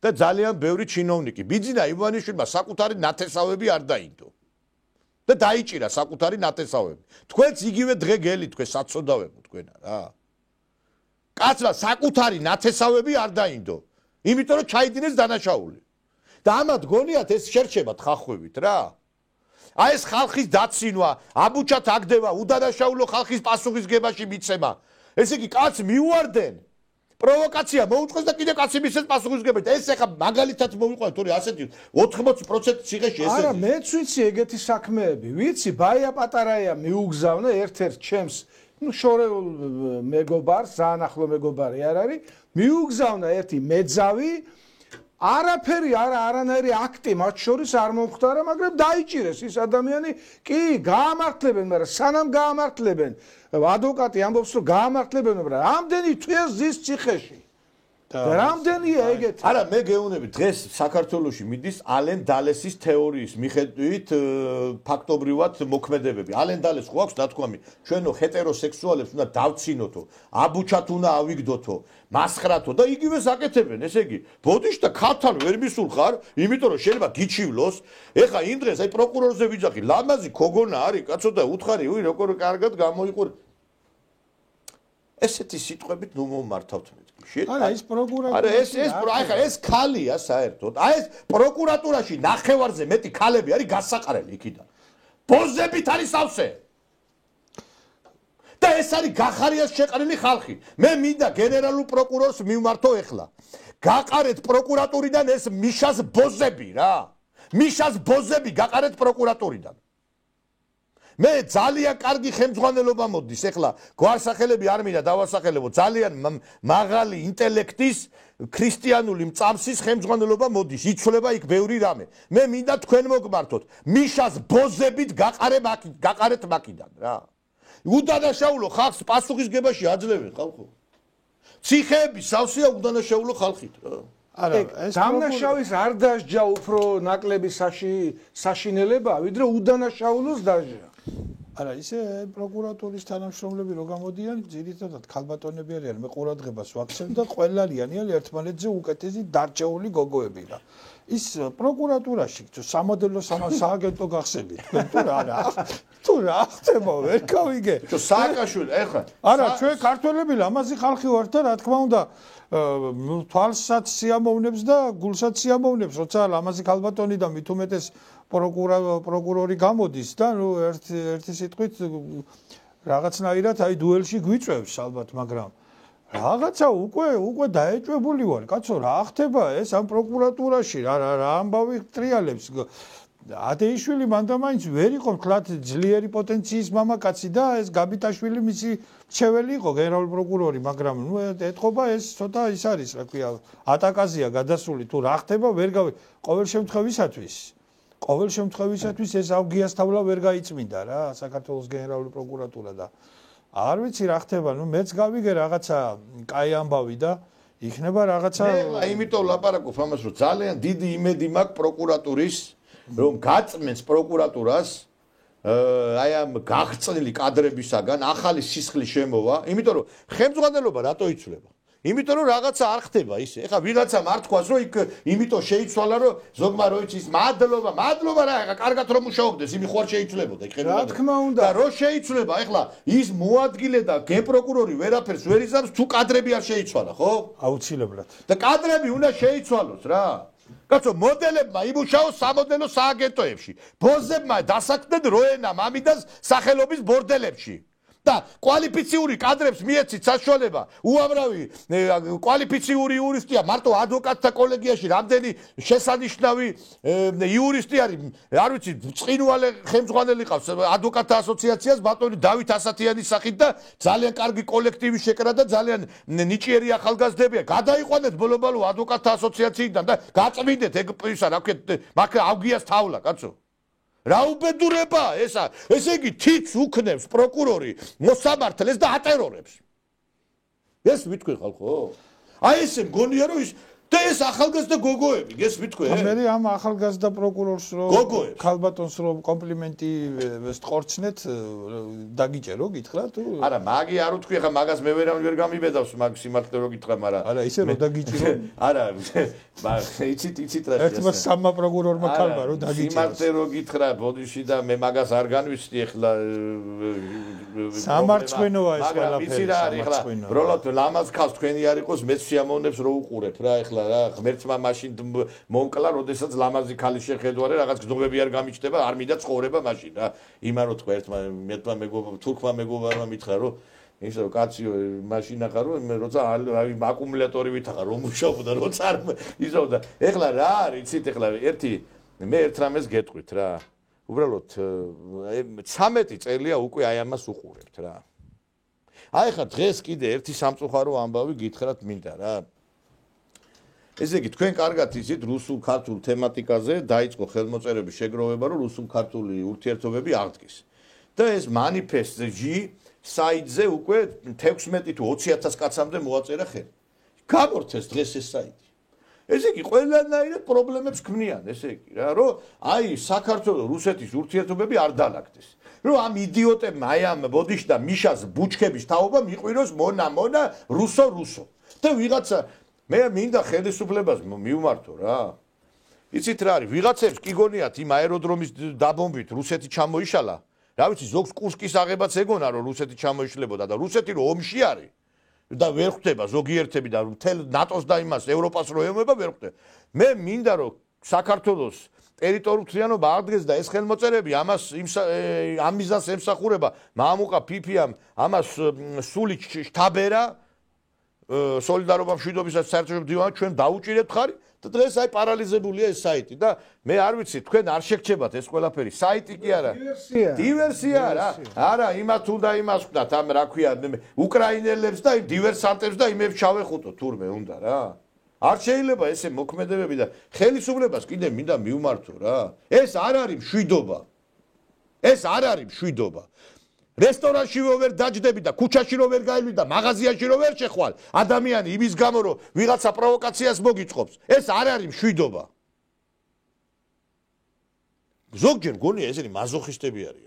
[SPEAKER 1] და ძალიან ბევრი ჩინოვნიკი. ბიძინა ივანიშვილმა საკუთარი ნათესავები არ დაინდო. და დაიჭირა საკუთარი ნათესავები. თქვენც იგივე დღე გელი თქვენ საწოდავებო თქვენა რა. კაცმა საკუთარი ნათესავები არ დაინდო. იმიტომ რომ ჩაიდინეს დანაშაული. და ამათ გონიათ ეს შერჩებათ ხახვევით რა. აი ეს ხალხის დაცინვა, აბუჩათ აგდება, უდანაშაულო ხალხის პასუხისგებაში მიცემა. ესე იგი კაცს მიუვარდნენ. პროვოკაცია მოუწყეს და კიდე კაცი მისცეს პასუხისგებაში. ეს ეხა მაგალითად მოვიყვანეთ, თორე ასეთი 80% ციხეში ესე.
[SPEAKER 9] არა, მეც ვიცი ეგეთი საქმეები. ვიცი, ბაია პატარაია მიუგზავნა ერთ-ერთ ჩემს შორეულ მეგობარს, ძალიან ახლო მეგობარი არ არის, მიუგზავნა ერთი მეძავი, არაფერი არანაირი აქტი მათ შორის არ მომხდარა, მაგრამ დაიჭირეს ის ადამიანი, კი, გაამართლებენ, მაგრამ სანამ გაამართლებენ, ადვოკატი ამბობს, რომ გაამართლებენ, მაგრამ რამდენი თვეა ზის ციხეში. რამდენია ეგეთი?
[SPEAKER 1] არა, მე გეუბნები, დღეს საქართველოში მიდის ალენ დალესის თეორიის მიხედვით ფაქტობრივად მოქმედებები. ალენ დალეს ხო აქვს ნათქვამი, ჩვენო ჰეტეროსექსუალებს უნდა დავცინოთო, აბუჩათ უნდა ავიგდოთო, მასხრათო და იგივე საკეთებენ, ესე იგი. ბოდიში და ქალთან ვერ მისულ ხარ, იმიტომ რომ შეიძლება გიჩივლოს. ეხა იმ დღეს აი პროკურორზე ვიძახი, ლამაზი ქოგონა არის, კაცო და უთხარი, უი როგორ კარგად გამოიყურე. ესეთი სიტყვებით ნუ მომართავთ მე.
[SPEAKER 10] არა ის პროკურატურა
[SPEAKER 1] არა ეს ქალია საერთოდ აი ეს პროკურატურაში ნახევარზე მეტი ქალები არის გასაყრელი იქიდან ბოზებით არის სავსე და ეს არის გახარიას შეყრილი ხალხი მე მინდა გენერალურ პროკურორს მივმართო ეხლა გაყარეთ პროკურატურიდან ეს მიშას ბოზები რა მიშას ბოზები გაყარეთ პროკურატურიდან მე ძალიან კარგი ხელმძღვანელობა მოდის ეხლა გვარსახელები არ მინდა დავასახელებო ძალიან მაღალი ინტელექტის ქრისტიანული მწამსის ხელმძღვანელობა მოდის იცვლება იქ ბევრი რამე მე მინდა თქვენ მოგმართოთ მიშას ბოზებით გაყარეთ მაკიდან რა უდანაშაულო ხალხს პასუხისგებაში აძლევენ ხალხო ციხეები სავსეა უდანაშაულო ხალხით რა
[SPEAKER 9] არა ეს დამნაშავის არ დასჯა უფრო ნაკლები საშინელება ვიდრე უდანაშაულოს დასჯა
[SPEAKER 10] არა ისე პროკურატურის თანამშრომლები რო გამოდიან ძირითადად ქალბატონები არიან მე ყურადღებას ვაქცევ და ყველანიანი არის ერთმანეთზე უკეთესი დარჩეული გოგოები რა ის პროკურატურაში სამოდელო სააგენტო გახსენით თუ რა ხდება ვერ გავიგე
[SPEAKER 1] სააკაშვილი ეხლა
[SPEAKER 10] არა ჩვენ ქართველები ლამაზი ხალხი ვართ და რა თქმა უნდა თვალსაც სიამოვნებს და გულსაც სიამოვნებს როცა ლამაზი ქალბატონი და მით უმეტეს პროკურორი გამოდის და ნუ ერთი სიტყვით რაღაცნაირად აი დუელში გვიწევს ალბათ მაგრამ რაღაცა უკვე დაეჭვებული ვარ კაცო რა ხდება ეს ამ პროკურატურაში რა ამბავი ტრიალებს ადეიშვილი მანდამაინც ვერ იყო თქვათ ძლიერი პოტენციის მამაკაცი და ეს გაბიტაშვილი მისი მრჩეველი იყო გენერალური პროკურორი მაგრამ ნუ ეთყობა ეს ცოტა ის არის რა ქვია ატაკაზია გადასული თუ რა ხდება ვერ ყოველ შემთხვევისათვის ეს ავგიასთავლა ვერ გაიწმინდა რა საქართველოს გენერალური პროკურატურა და არ ვიცი რა ხდება ნუ მეც გავიგე რაღაცა კაი ამბავი და იქნება რაღაცა
[SPEAKER 1] მე იმიტომ ლაპარაკობ ამას რომ ძალიან დიდი იმედი მაქვს პროკურატურის რომ გაწმენს პროკურატურას აი ამ გაღწნილი კადრებისაგან ახალი სისხლი შემოვა, იმიტომ რომ ხელმძღვანელობა რატო იცვლება? იმიტომ რომ რაღაცა არ ხდება ისე. ეხლა ვიღაცამ არ თქვას რომ იქ იმიტომ შეიცვალა რომ ზოგმა რო იცის მადლობა რა ეხლა კარგად რომ მუშაობდეს იმი ხوار შეიცვლებოდა იქ
[SPEAKER 9] რა თქმა უნდა
[SPEAKER 1] და რო შეიცვლება ეხლა ის მოადგილე და გეპროკურორი ვერაფერს ვერ იზამს თუ კადრები არ შეიცვალა ხო?
[SPEAKER 10] აუცილებლად.
[SPEAKER 1] და კადრები უნდა შეიცვალოს რა. კაცო მოდელებმა იმუშაოს სამოდელო სააგენტოებში. ბოზებმა დასაქმდნენ როენა მამიდას სახელობის ბორდელებში. და კვალიფიციური კადრებს მიეცით საშუალება უამრავი კვალიფიციური იურისტია მარტო ადვოკატთა კოლეგიაში რამდენი შესანიშნავი იურისტი არის არ ვიცი წინვალე ხელმძღვანელი ყავს ადვოკატთა ასოციაციას ბატონი დავით ასათიანის სახით და ძალიან კარგი კოლექტივი შეკრა და ძალიან ნიჭიერი ახალგაზრდებია გადაიყვანეთ ბოლო-ბოლო ადვოკატთა ასოციაციიდან და გაწმინდეთ ეგ ისა რა ვქეთ მაგ ავგიას თავლა კაცო რა უბედურება ესა ესე იგი თიც უქნევს პროკურორი მოსამართლეს და ატერორებს ეს მითქვი ხალხო აი ესე მგონია რომ ის და ეს ახალგაზრდა გოგოები ეს მითქვი
[SPEAKER 10] მე ამ ახალგაზრდა პროკურორს რომ ქალბატონს რომ კომპლიმენტი ვესტყორცნეთ დაგიჭერო გითხრა თუ
[SPEAKER 1] არა მაგი არ უთქვი ხა მაგას მე ვერ გამიბედავს მაგ სიმართლე რო გითხრა მაგრამ
[SPEAKER 10] არა ისე რომ დაგიჭირო
[SPEAKER 1] არა იცით რა
[SPEAKER 10] ერთმა სამმა პროკურორმა ქალბა რომ დაგიჭირო
[SPEAKER 1] სიმართლე რო გითხრა ბოდიში და მე მაგას არ განვიცდი ეხლა
[SPEAKER 10] სამარცხვინოა ეს ყველაფერი
[SPEAKER 1] სამარცხვინოა როლოთ ლამაზ ქალს თქვენი არ იყოს მეც სიამოვნებს რო უყურებთ რა ეხლა რა ღმერთმა მაშინ მომკლა როდესაც ლამაზი ქალი შეხედვარე რაღაც გზნობები არ გამიჩნდება არ მინდა ცხოვრება მაშინ რა იმარო თქვა ერთმა მეტმა მეგობარმა თურქმა მეგობარმა მითხრა რომ ისე რომ კაციო მაშინ ახლა რომ მე როცა აკუმულატორი ვითახა რომ მუშაობდა როცა არ იზავდა ეხლა რა არის იცით ეხლა მე ერთ რამეს გეტყვით რა უბრალოდ 13 წელია უკვე აი ამას უყურებთ რა აი ხა დღეს კიდე ერთი სამწუხარო ამბავი გითხრათ მინდა რა ესე იგი თქვენ კარგად იცით რუსულ-ქართულ თემატიკაზე დაიწყო ხელმოწერების შეგროვება რომ რუსულ-ქართული ურთიერთობები აღდგეს და ეს მანიფესტი საიტზე უკვე 16 თუ 20000 კაცამდე მოაწერა ხელი გამორთეს დღეს ეს საიტი ესე იგი ყველანაირად პრობლემებს ქმნიან ესე იგი რა რომ აი საქართველოს რუსეთის ურთიერთობები არ დაალაგდეს რომ ამ იდიოტებმა აი ამ ბოდიშ და მიშას ბუჩქების თაობა მიყვიროს მონა რუსო და ვიღაცა მე მინდა ხელისუფლებას მივმართო რა იცით რა არის ვიღაცებს კი გონიათ იმ აეროდრომის დაბომბვით რუსეთი ჩამოიშალა რა ვიცი ზოგს კურსკის აღებაც ეგონა რომ რუსეთი ჩამოიშლებოდა და რუსეთი რომ ომში არის და ვერ ხვდება ზოგიერთები და მთელ ნატოს და იმას ევროპას რო ემოება ვერ ხვდება მე მინდა რომ საქართველოს ტერიტორიულ მთლიანობა აღდგეს და ეს ხელმოწერები ამას ამ მიზანს ემსახურება მამუყა ფიფიამ ამას სული შთაბერა სოლიდარობა მშვიდობისას საერთაშორისო მდივანად ჩვენ დაუჭირებთ ხარი და დღეს აი პარალიზებულია ეს საიტი და მე არ ვიცი თქვენ არ შეგჩებათ ეს ყველაფერი საიტი კი არა დივერსია რა არა იმათ უნდა იმას ვქნათ ამ რა ქვია უკრაინელებს და იმ დივერსანტებს და იმებს ჩავეხუტოთ თურმე უნდა რა არ შეიძლება ესე მოქმედებები და ხელისუფლებას კიდე მინდა მივმართო რა ეს არ არის მშვიდობა რესტორანში ვერ დაჯდები და ქუჩაში ვერ გაივლი და მაღაზიაში ვერ შეხვალ ადამიანი იმის გამო რომ ვიღაცა პროვოკაციას მოგიწყობს ეს არ არის მშვიდობა ზოგჯერ გონია ესენი მაზოხისტები არიან